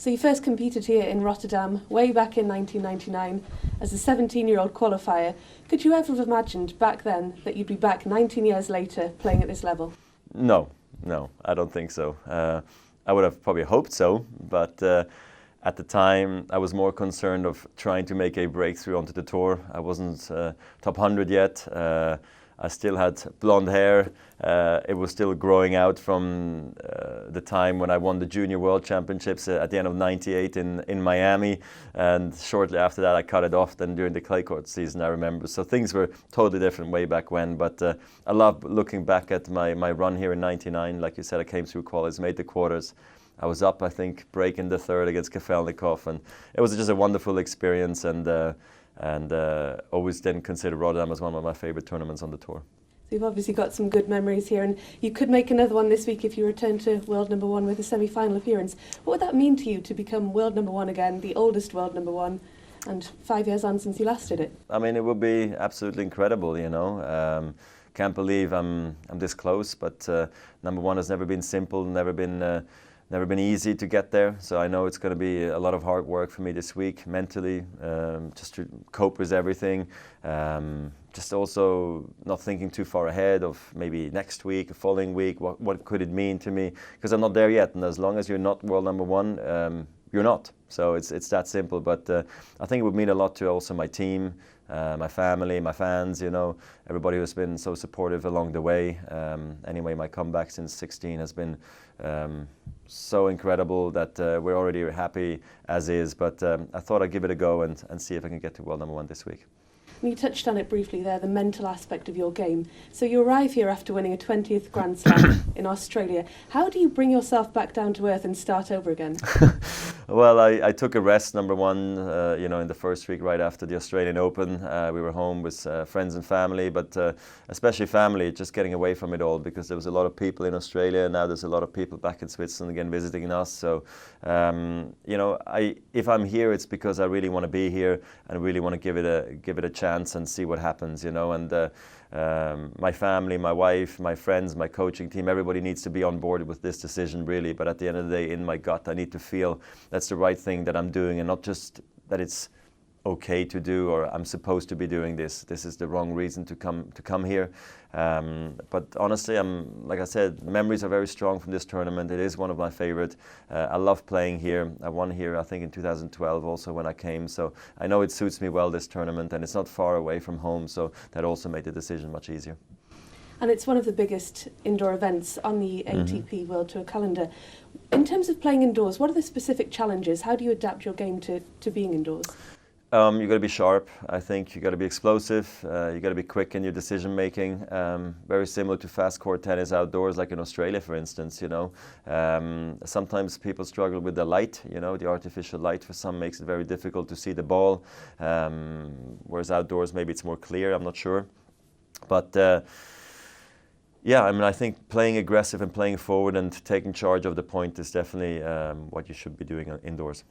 So you first competed here in Rotterdam way back in 1999 as a 17-year-old qualifier. Could you ever have imagined back then that you'd be back 19 years later playing at this level? No, I don't think so. I would have probably hoped so, but at the time I was more concerned of trying to make a breakthrough onto the tour. I wasn't top 100 yet. I still had blonde hair. It was still growing out from the time when I won the Junior World Championships at the end of '98 in Miami. And shortly after that, I cut it off then during the clay court season, I remember. So things were totally different way back when. But I love looking back at my run here in '99. Like you said, I came through qualies, made the quarters. I was up, I think, breaking the third against Kafelnikov. And it was just a wonderful experience. And always then consider Rotterdam as one of my favorite tournaments on the tour. So you've obviously got some good memories here, and you could make another one this week if you return to world number one with a semi-final appearance. What would that mean to you to become world number one again, the oldest world number one, and 5 years on since you last did it? I mean, it would be absolutely incredible, you know. Can't believe I'm this close, but number one has never been simple, never been easy to get there. So I know it's going to be a lot of hard work for me this week, mentally, just to cope with everything. Just also not thinking too far ahead of maybe next week, the following week, what could it mean to me? Because I'm not there yet, and as long as you're not world number one, you're not. So it's that simple. But I think it would mean a lot to also my team, my family, my fans, you know, everybody who's been so supportive along the way. Anyway, my comeback since 16 has been so incredible that we're already happy as is. But I thought I'd give it a go and see if I can get to world number one this week. You touched on it briefly there, the mental aspect of your game. So you arrive here after winning a 20th Grand Slam in Australia. How do you bring yourself back down to earth and start over again? Well, I took a rest, number one, you know, in the first week right after the Australian Open. We were home with friends and family, but especially family, just getting away from it all, because there was a lot of people in Australia. Now there's a lot of people back in Switzerland again visiting us. So, you know, if I'm here, it's because I really want to be here and really want to give it a chance and see what happens, you know. And my family, my wife, my friends, my coaching team, everybody needs to be on board with this decision, really. But at the end of the day, in my gut, I need to feel that's the right thing that I'm doing, and not just that it's okay to do or I'm supposed to be doing this. This is the wrong reason to come here. But honestly, like I said, the memories are very strong from this tournament. It is one of my favorite. I love playing here. I won here, I think, in 2012 also when I came. So I know it suits me well, this tournament, and it's not far away from home. So that also made the decision much easier. And it's one of the biggest indoor events on the ATP World Tour calendar. In terms of playing indoors, what are the specific challenges? How do you adapt your game to being indoors? You got to be sharp. I think you got to be explosive. You got to be quick in your decision making. Very similar to fast court tennis outdoors, like in Australia, for instance. You know, sometimes people struggle with the light. You know, the artificial light for some makes it very difficult to see the ball. Whereas outdoors, maybe it's more clear. I'm not sure, but. Yeah, I mean, I think playing aggressive and playing forward and taking charge of the point is definitely what you should be doing indoors.